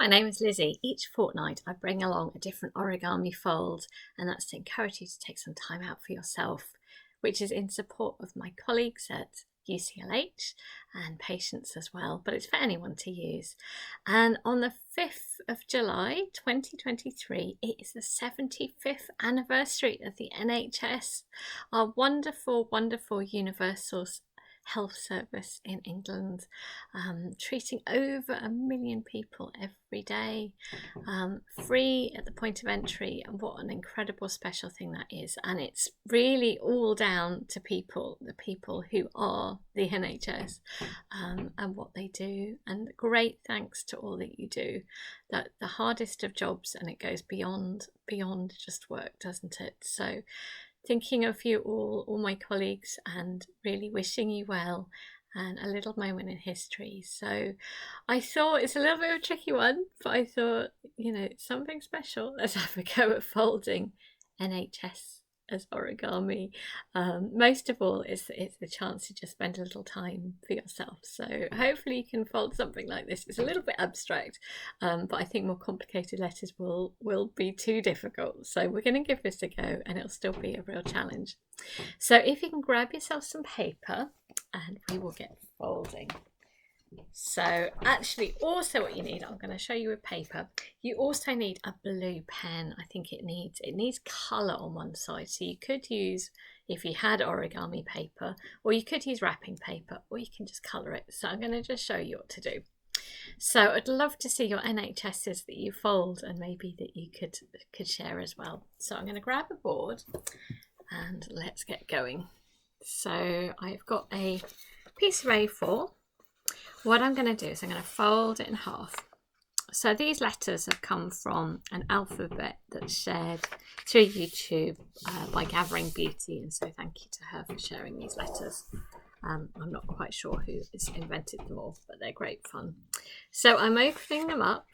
My name is Lizzie. Each fortnight I bring along a different origami fold, and that's to encourage you to take some time out for yourself, which is in support of my colleagues at UCLH and patients as well, but it's for anyone to use. And on the 5th of July 2023, it is the 75th anniversary of the NHS, our wonderful, wonderful universal health service in England, treating over 1 million people every day, free at the point of entry. And what an incredible special thing that is. And it's really all down to people, the people who are the NHS, and what they do. And great thanks to all that you do. That the hardest of jobs, and it goes beyond just work, doesn't it? So thinking of you all my colleagues, and really wishing you well, and a little moment in history. So I thought it's a little bit of a tricky one, but I thought, something special. Let's have a go at folding NHS as origami. Most of all, it's the chance to just spend a little time for yourself. So hopefully you can fold something like this. It's a little bit abstract, but I think more complicated letters will be too difficult. So we're going to give this a go, and it'll still be a real challenge. So if you can grab yourself some paper, and we will get folding. So actually, also what you need, I'm going to show you with paper, you also need a blue pen. I think it needs colour on one side. So you could use, if you had origami paper, or you could use wrapping paper, or you can just colour it. So I'm going to just show you what to do. So I'd love to see your NHSs that you fold, and maybe that you could share as well. So I'm going to grab a board and let's get going. So I've got a piece of A4. What I'm going to do is I'm going to fold it in half. So these letters have come from an alphabet that's shared through YouTube by Gathering Beauty, and so thank you to her for sharing these letters. I'm not quite sure who has invented them all, but they're great fun. So I'm opening them up,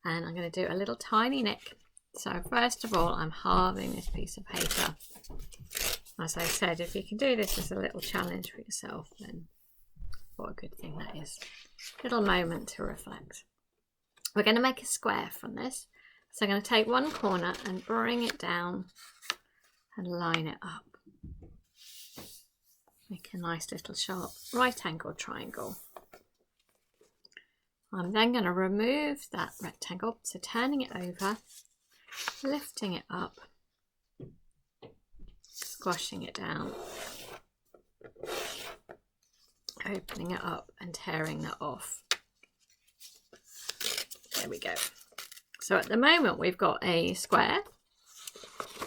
and I'm going to do a little tiny nick. So first of all, I'm halving this piece of paper. As I said, if you can do this as a little challenge for yourself, then what a good thing that is. Little moment to reflect. We're going to make a square from this. So I'm going to take one corner and bring it down and line it up. Make a nice little sharp right angle triangle. I'm then going to remove that rectangle, so turning it over, lifting it up, squashing it down, opening it up and tearing that off. There we go. So at the moment we've got a square,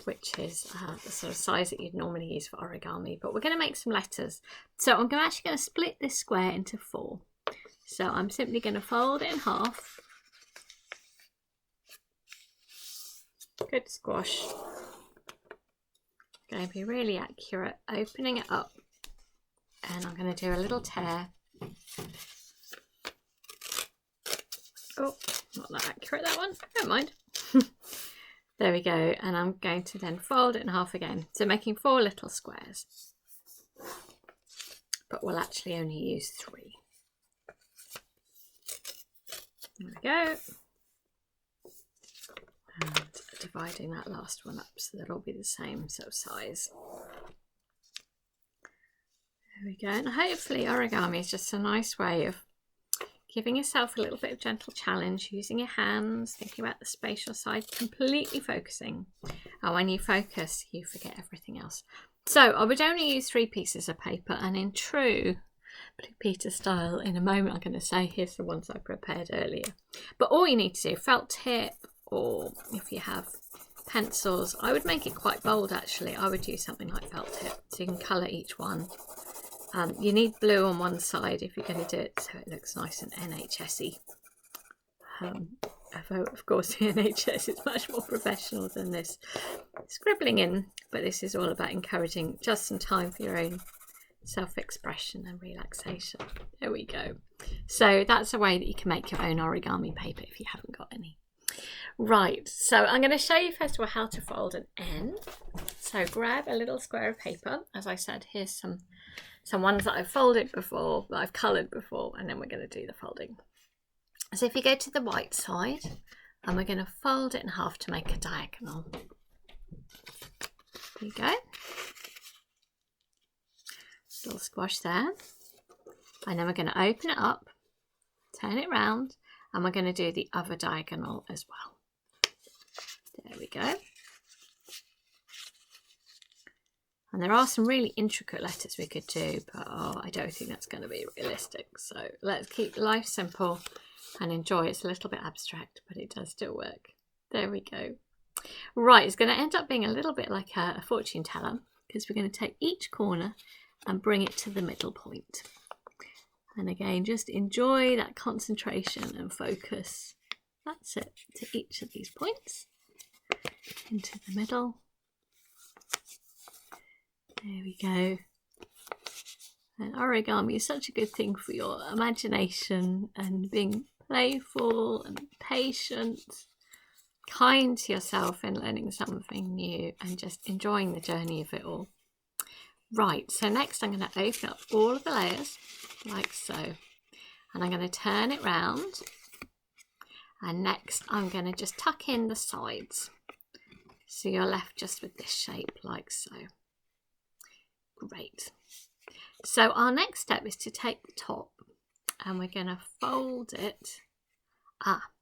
which is the sort of size that you'd normally use for origami, but we're going to make some letters. So I'm actually going to split this square into 4. So I'm simply going to fold it in half. Good squash. Going to be really accurate, opening it up, and I'm going to do a little tear. Oh, not that accurate, that one. Don't mind. There we go. And I'm going to then fold it in half again. So making 4 little squares. But we'll actually only use 3. There we go. And dividing that last one up so they'll all be the same sort of size. There we go. And hopefully origami is just a nice way of giving yourself a little bit of gentle challenge, using your hands, thinking about the spatial side, completely focusing. And when you focus, you forget everything else. So I would only use 3 pieces of paper, and in true Blue Peter style, in a moment I'm going to say, here's the ones I prepared earlier. But all you need to do, felt tip, or if you have pencils, I would make it quite bold actually. I would use something like felt tip, so you can colour each one. You need blue on one side if you're going to do it so it looks nice and NHS-y. Although of course the NHS is much more professional than this scribbling in, but this is all about encouraging just some time for your own self-expression and relaxation. There we go. So that's a way that you can make your own origami paper if you haven't got any. Right, so I'm going to show you first of all how to fold an N. So grab a little square of paper. As I said, here's some ones that I've folded before, that I've coloured before, and then we're going to do the folding. So if you go to the white side, and we're going to fold it in half to make a diagonal. There you go. Little squash there. And then we're going to open it up, turn it round, and we're going to do the other diagonal as well. There we go. And there are some really intricate letters we could do, but I don't think that's going to be realistic. So let's keep life simple and enjoy. It's a little bit abstract, but it does still work. There we go. Right, it's going to end up being a little bit like a fortune teller, because we're going to take each corner and bring it to the middle point. And again, just enjoy that concentration and focus. That's it, to each of these points. Into the middle. There we go. And origami is such a good thing for your imagination and being playful and patient, kind to yourself and learning something new and just enjoying the journey of it all. Right, so next I'm going to open up all of the layers like so, and I'm going to turn it round, and next I'm going to just tuck in the sides, so you're left just with this shape like so. Great. So our next step is to take the top and we're going to fold it.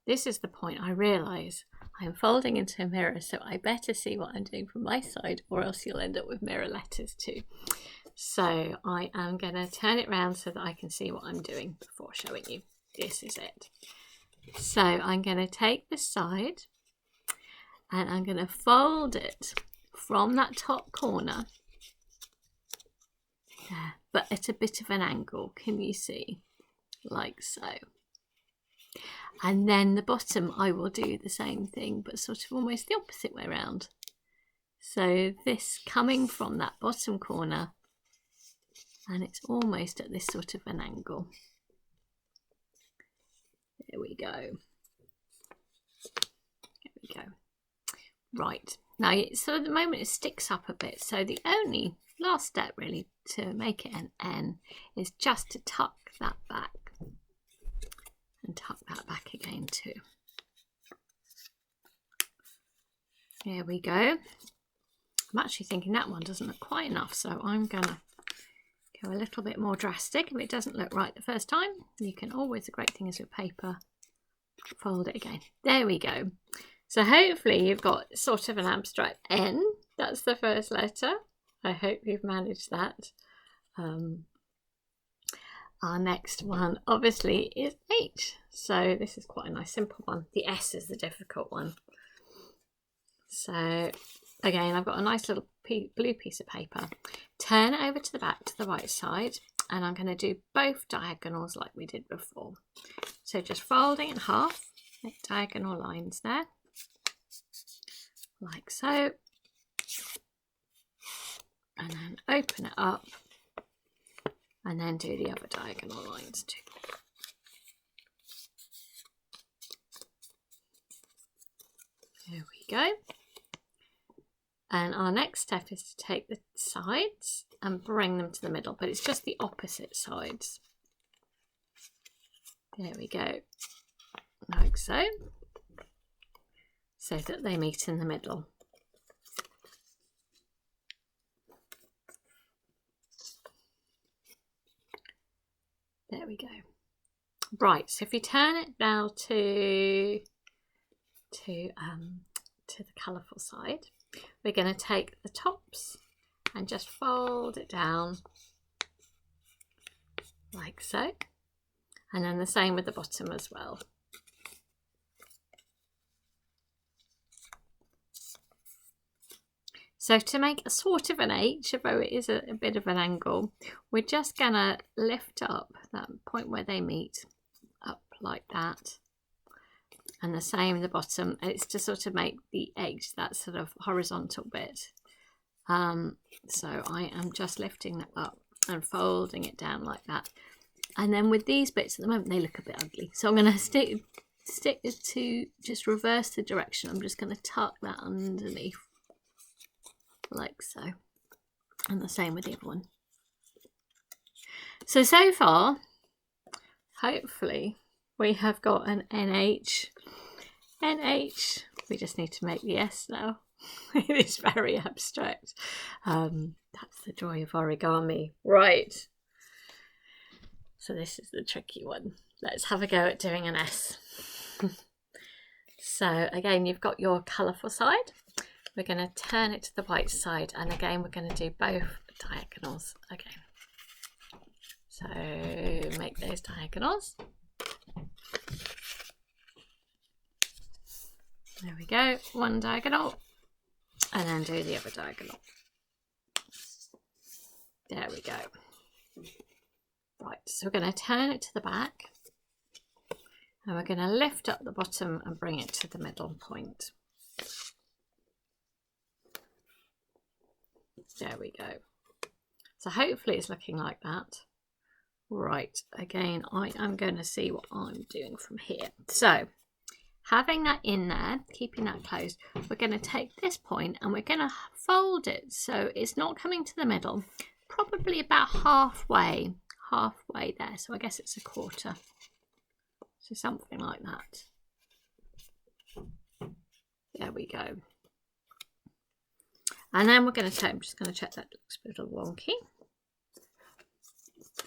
This is the point. I realise I'm folding into a mirror, so I better see what I'm doing from my side, or else you'll end up with mirror letters too. So I am going to turn it round so that I can see what I'm doing before showing you. This is it. So I'm going to take this side and I'm going to fold it from that top corner. There, but at a bit of an angle, can you see? Like so. And then the bottom I will do the same thing, but sort of almost the opposite way around. So this coming from that bottom corner, and it's almost at this sort of an angle. There we go. There we go. Right, now so at the moment it sticks up a bit, so the only last step really to make it an N is just to tuck that back and tuck that back again too. There we go. I'm actually thinking that one doesn't look quite enough, so I'm gonna go a little bit more drastic. If it doesn't look right the first time, you can always, the great thing is with paper, fold it again. There we go. So hopefully you've got sort of an abstract N. That's the first letter. I hope you've managed that. Our next one obviously is H. So this is quite a nice simple one. The S is the difficult one. So again, I've got a nice little blue piece of paper. Turn it over to the back to the right side, and I'm going to do both diagonals like we did before. So just folding in half, make diagonal lines there, like so. And then open it up and then do the other diagonal lines too. There we go. And our next step is to take the sides and bring them to the middle, but it's just the opposite sides. There we go, like so, so that they meet in the middle. There we go. Right, so if you turn it now to the colourful side, we're going to take the tops and just fold it down like so, and then the same with the bottom as well. So to make a sort of an H, although it is a bit of an angle, we're just going to lift up that point where they meet, up like that. And the same in the bottom. It's to sort of make the H that sort of horizontal bit. So I am just lifting that up and folding it down like that. And then with these bits at the moment, they look a bit ugly. So I'm going to stick to just reverse the direction. I'm just going to tuck that underneath. Like so, and the same with the other one. So far, hopefully, we have got an NH. NH. We just need to make the S now. It is very abstract. That's the joy of origami. Right. So this is the tricky one. Let's have a go at doing an S. So again, you've got your colourful side. We're going to turn it to the white side, and again, we're going to do both diagonals again. So make those diagonals. There we go, one diagonal, and then do the other diagonal. There we go. Right, so we're going to turn it to the back, and we're going to lift up the bottom and bring it to the middle point. There we go. So hopefully it's looking like that. Right, again, I am going to see what I'm doing from here. So having that in there, keeping that closed, we're going to take this point and we're going to fold it so it's not coming to the middle, probably about halfway there. So I guess it's a quarter. So something like that. There we go. And then we're going to take, I'm just going to check that looks a little wonky.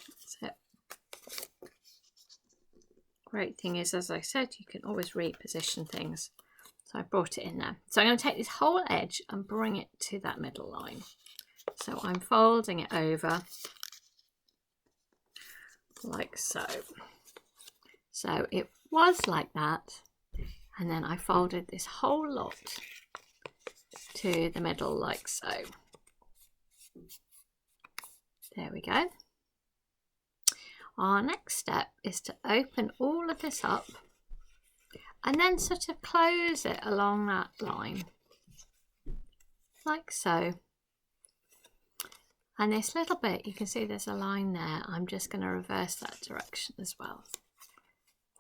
That's it. Great thing is, as I said, you can always reposition things. So I brought it in there. So I'm going to take this whole edge and bring it to that middle line. So I'm folding it over like so. So it was like that. And then I folded this whole lot to the middle like so. There we go. Our next step is to open all of this up and then sort of close it along that line like so. And this little bit, you can see there's a line there. I'm just going to reverse that direction as well.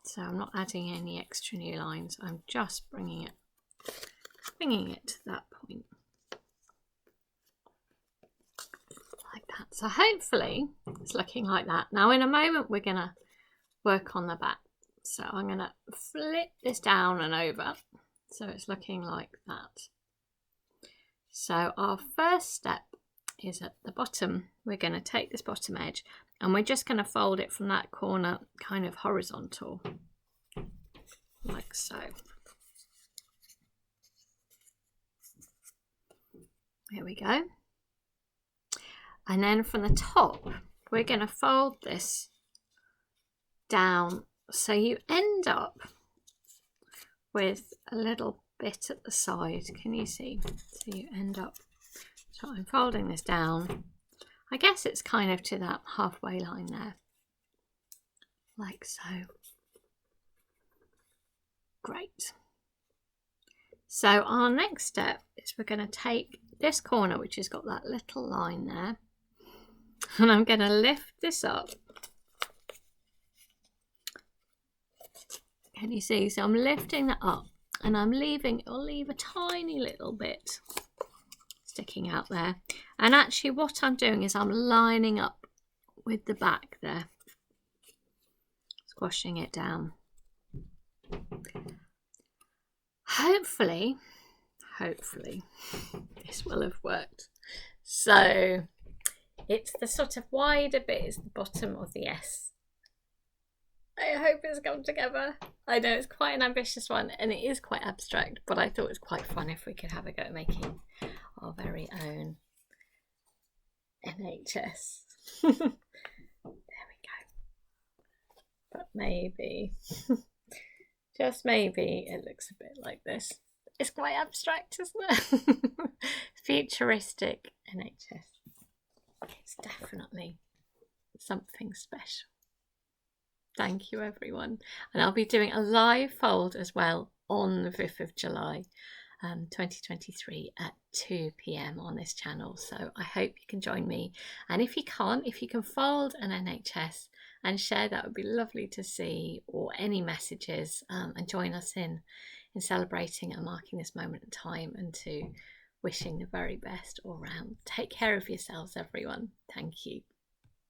So I'm not adding any extra new lines. I'm just bringing it to that point. Like that. So hopefully it's looking like that. Now in a moment we're going to work on the back. So I'm going to flip this down and over. So it's looking like that. So our first step is at the bottom. We're going to take this bottom edge and we're just going to fold it from that corner kind of horizontal. Like so. There we go. And then from the top, we're going to fold this down so you end up with a little bit at the side. Can you see? So you end up, so I'm folding this down. I guess it's kind of to that halfway line there. Like so. Great. So our next step is we're going to take this corner, which has got that little line there, and I'm going to lift this up. Can you see? So I'm lifting that up and I'll leave a tiny little bit sticking out there. And actually what I'm doing is I'm lining up with the back there, squashing it down. Hopefully this will have worked. So it's the sort of wider bit is the bottom of the S. I hope it's come together. I know it's quite an ambitious one and it is quite abstract, but I thought it was quite fun if we could have a go at making our very own NHS. There we go. But maybe, just maybe, it looks a bit like this. It's quite abstract, isn't it? Futuristic NHS. It's definitely something special. Thank you, everyone. And I'll be doing a live fold as well on the 5th of July, 2023 at 2 p.m. on this channel. So I hope you can join me. And if you can't, if you can fold an NHS and share, that would be lovely to see, or any messages, and join us in celebrating and marking this moment in time, and to wishing the very best all round. Take care of yourselves, everyone. Thank you.